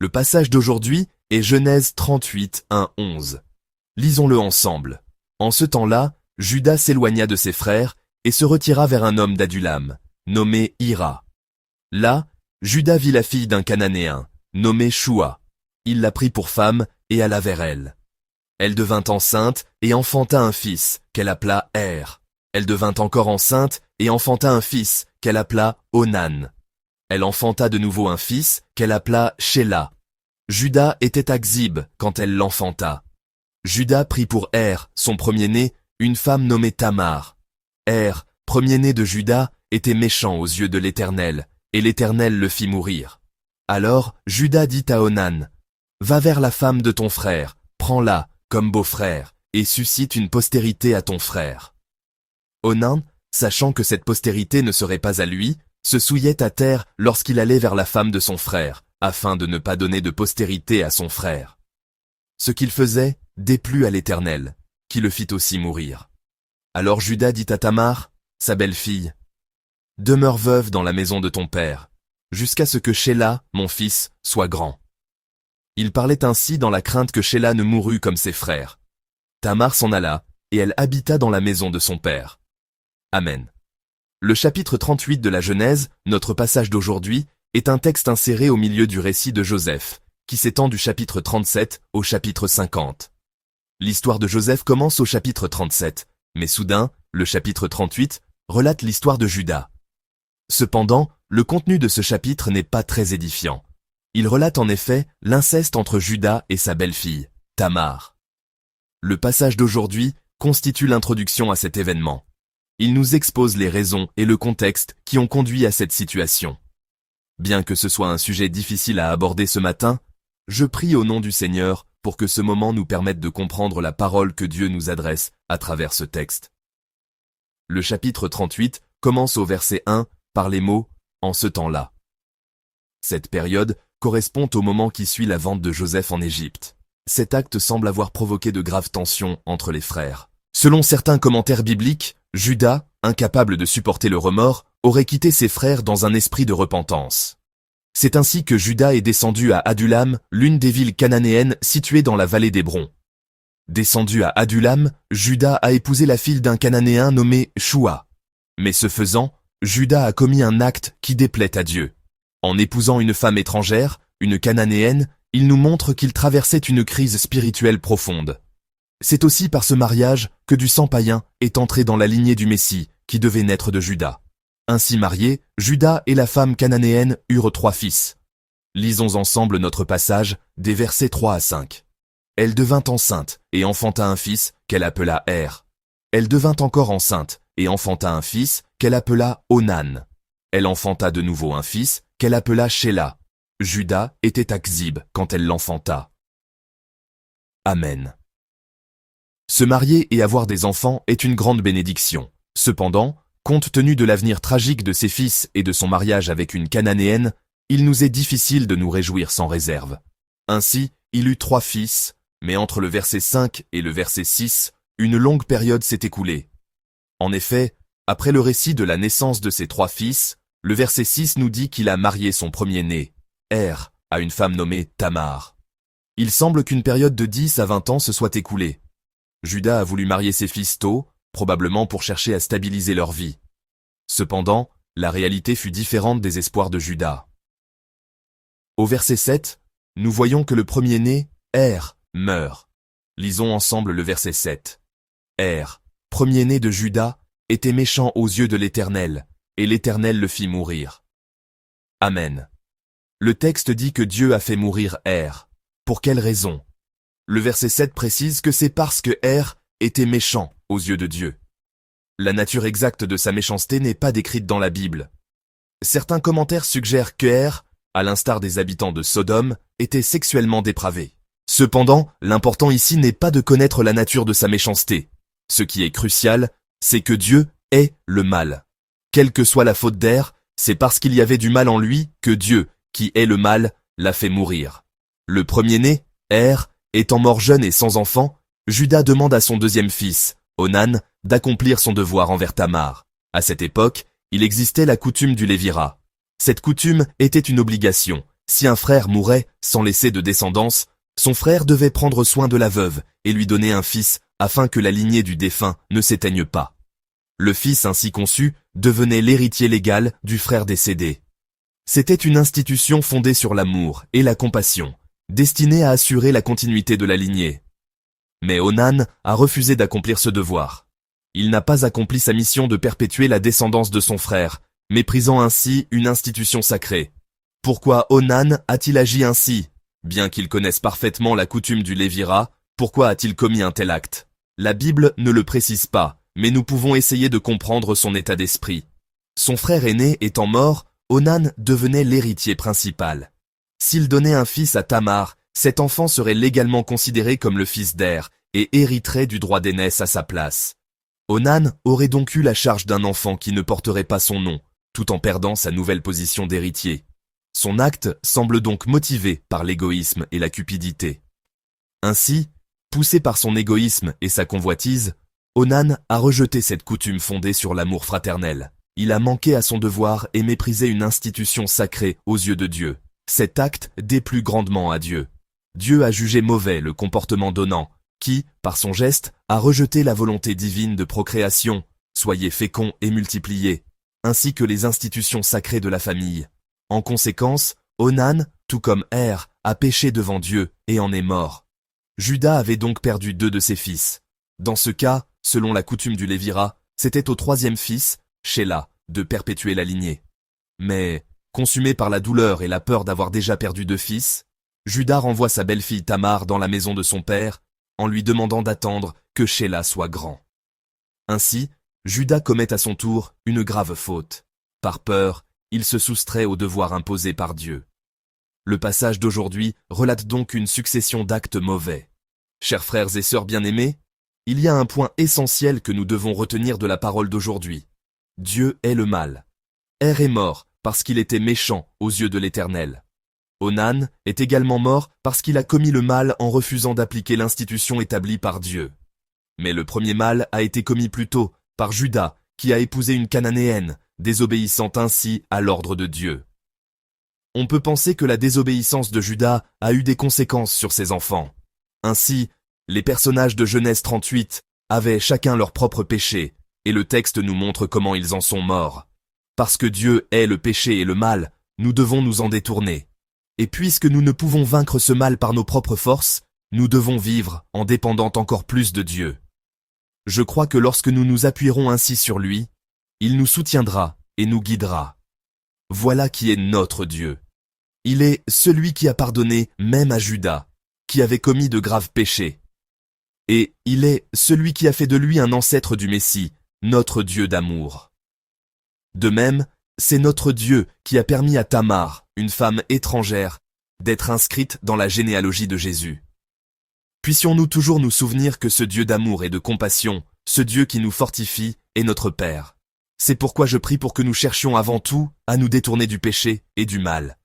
Le passage d'aujourd'hui est Genèse 38, 1-11. Lisons-le ensemble. En ce temps-là, Juda s'éloigna de ses frères et se retira vers un homme d'Adulam, nommé Hira. Là, Juda vit la fille d'un Cananéen, nommé Shua. Il la prit pour femme et alla vers elle. Elle devint enceinte et enfanta un fils, qu'elle appela Er. Elle devint encore enceinte et enfanta un fils, qu'elle appela Onan. Elle enfanta de nouveau un fils, qu'elle appela Shéla. Juda était à Xib quand elle l'enfanta. Juda prit pour Er, son premier-né, une femme nommée Tamar. Er, premier-né de Juda, était méchant aux yeux de l'Éternel, et l'Éternel le fit mourir. Alors Juda dit à Onan, « Va vers la femme de ton frère, prends-la comme beau-frère, et suscite une postérité à ton frère. » Onan, sachant que cette postérité ne serait pas à lui, se souillait à terre lorsqu'il allait vers la femme de son frère, afin de ne pas donner de postérité à son frère. Ce qu'il faisait déplut à l'Éternel, qui le fit aussi mourir. Alors Juda dit à Tamar, sa belle-fille, « Demeure veuve dans la maison de ton père, jusqu'à ce que Shéla, mon fils, soit grand. » Il parlait ainsi dans la crainte que Shéla ne mourût comme ses frères. Tamar s'en alla, et elle habita dans la maison de son père. Amen. Le chapitre 38 de la Genèse, notre passage d'aujourd'hui, est un texte inséré au milieu du récit de Joseph, qui s'étend du chapitre 37 au chapitre 50. L'histoire de Joseph commence au chapitre 37, mais soudain, le chapitre 38 relate l'histoire de Juda. Cependant, le contenu de ce chapitre n'est pas très édifiant. Il relate en effet l'inceste entre Juda et sa belle-fille, Tamar. Le passage d'aujourd'hui constitue l'introduction à cet événement. Il nous expose les raisons et le contexte qui ont conduit à cette situation. Bien que ce soit un sujet difficile à aborder ce matin, je prie au nom du Seigneur pour que ce moment nous permette de comprendre la parole que Dieu nous adresse à travers ce texte. Le chapitre 38 commence au verset 1 par les mots « en ce temps-là ». Cette période correspond au moment qui suit la vente de Joseph en Égypte. Cet acte semble avoir provoqué de graves tensions entre les frères. Selon certains commentaires bibliques, Juda, incapable de supporter le remords, aurait quitté ses frères dans un esprit de repentance. C'est ainsi que Juda est descendu à Adulam, l'une des villes cananéennes situées dans la vallée d'Hébron. Descendu à Adulam, Juda a épousé la fille d'un Cananéen nommé Shua. Mais ce faisant, Juda a commis un acte qui déplaît à Dieu. En épousant une femme étrangère, une Cananéenne, il nous montre qu'il traversait une crise spirituelle profonde. C'est aussi par ce mariage que du sang païen est entré dans la lignée du Messie, qui devait naître de Juda. Ainsi mariés, Juda et la femme cananéenne eurent 3 fils. Lisons ensemble notre passage, des versets 3 à 5. Elle devint enceinte et enfanta un fils qu'elle appela Er. Elle devint encore enceinte et enfanta un fils qu'elle appela Onan. Elle enfanta de nouveau un fils qu'elle appela Shéla. Juda était à Xib quand elle l'enfanta. Amen. Se marier et avoir des enfants est une grande bénédiction. Cependant, compte tenu de l'avenir tragique de ses fils et de son mariage avec une Cananéenne, il nous est difficile de nous réjouir sans réserve. Ainsi, il eut 3 fils, mais entre le verset 5 et le verset 6, une longue période s'est écoulée. En effet, après le récit de la naissance de ses 3 fils, le verset 6 nous dit qu'il a marié son premier-né, Er, à une femme nommée Tamar. Il semble qu'une période de 10 à 20 ans se soit écoulée. Juda a voulu marier ses fils tôt, probablement pour chercher à stabiliser leur vie. Cependant, la réalité fut différente des espoirs de Juda. Au verset 7, nous voyons que le premier-né, Er, meurt. Lisons ensemble le verset 7. Er, premier-né de Juda, était méchant aux yeux de l'Éternel, et l'Éternel le fit mourir. Amen. Le texte dit que Dieu a fait mourir Er. Pour quelle raison? Le verset 7 précise que c'est parce que Er était méchant aux yeux de Dieu. La nature exacte de sa méchanceté n'est pas décrite dans la Bible. Certains commentaires suggèrent que Er, à l'instar des habitants de Sodome, était sexuellement dépravé. Cependant, l'important ici n'est pas de connaître la nature de sa méchanceté. Ce qui est crucial, c'est que Dieu est le mal. Quelle que soit la faute d'Er, c'est parce qu'il y avait du mal en lui que Dieu, qui est le mal, l'a fait mourir. Le premier-né, Er, étant mort jeune et sans enfant, Juda demande à son deuxième fils, Onan, d'accomplir son devoir envers Tamar. À cette époque, il existait la coutume du lévirat. Cette coutume était une obligation, Si un frère mourait sans laisser de descendance, son frère devait prendre soin de la veuve et lui donner un fils afin que la lignée du défunt ne s'éteigne pas. Le fils ainsi conçu devenait l'héritier légal du frère décédé. C'était une institution fondée sur l'amour et la compassion, destinée à assurer la continuité de la lignée. Mais Onan a refusé d'accomplir ce devoir. Il n'a pas accompli sa mission de perpétuer la descendance de son frère, méprisant ainsi une institution sacrée. Pourquoi Onan a-t-il agi ainsi? Bien qu'il connaisse parfaitement la coutume du Lévira, pourquoi a-t-il commis un tel acte? La Bible ne le précise pas, mais nous pouvons essayer de comprendre son état d'esprit. Son frère aîné étant mort, Onan devenait l'héritier principal. S'il donnait un fils à Tamar, cet enfant serait légalement considéré comme le fils d'Er et hériterait du droit d'aînesse à sa place. Onan aurait donc eu la charge d'un enfant qui ne porterait pas son nom, tout en perdant sa nouvelle position d'héritier. Son acte semble donc motivé par l'égoïsme et la cupidité. Ainsi, poussé par son égoïsme et sa convoitise, Onan a rejeté cette coutume fondée sur l'amour fraternel. Il a manqué à son devoir et méprisé une institution sacrée aux yeux de Dieu. Cet acte déplut grandement à Dieu. Dieu a jugé mauvais le comportement d'Onan, qui, par son geste, a rejeté la volonté divine de procréation, soyez féconds et multipliés, ainsi que les institutions sacrées de la famille. En conséquence, Onan, tout comme Er, a péché devant Dieu et en est mort. Juda avait donc perdu 2 de ses fils. Dans ce cas, selon la coutume du Lévira, c'était au 3e fils, Shéla, de perpétuer la lignée. Mais, consumé par la douleur et la peur d'avoir déjà perdu 2 fils, Juda renvoie sa belle-fille Tamar dans la maison de son père, en lui demandant d'attendre que Shéla soit grand. Ainsi, Juda commet à son tour une grave faute. Par peur, il se soustrait au devoir imposé par Dieu. Le passage d'aujourd'hui relate donc une succession d'actes mauvais. Chers frères et sœurs bien-aimés, il y a un point essentiel que nous devons retenir de la parole d'aujourd'hui. Dieu est le mal. Er est mort parce qu'il était méchant aux yeux de l'Éternel. Onan est également mort parce qu'il a commis le mal en refusant d'appliquer l'institution établie par Dieu. Mais le premier mal a été commis plus tôt par Juda, qui a épousé une Cananéenne, désobéissant ainsi à l'ordre de Dieu. On peut penser que la désobéissance de Juda a eu des conséquences sur ses enfants. Ainsi, les personnages de Genèse 38 avaient chacun leur propre péché, et le texte nous montre comment ils en sont morts. Parce que Dieu hait le péché et le mal, nous devons nous en détourner. Et puisque nous ne pouvons vaincre ce mal par nos propres forces, nous devons vivre en dépendant encore plus de Dieu. Je crois que lorsque nous nous appuierons ainsi sur lui, il nous soutiendra et nous guidera. Voilà qui est notre Dieu. Il est celui qui a pardonné même à Juda, qui avait commis de graves péchés. Et il est celui qui a fait de lui un ancêtre du Messie, notre Dieu d'amour. De même, c'est notre Dieu qui a permis à Tamar, une femme étrangère, d'être inscrite dans la généalogie de Jésus. Puissions-nous toujours nous souvenir que ce Dieu d'amour et de compassion, ce Dieu qui nous fortifie, est notre Père. C'est pourquoi je prie pour que nous cherchions avant tout à nous détourner du péché et du mal.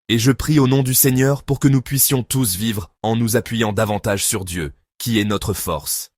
Et je prie au nom du Seigneur pour que nous puissions tous vivre en nous appuyant davantage sur Dieu, qui est notre force.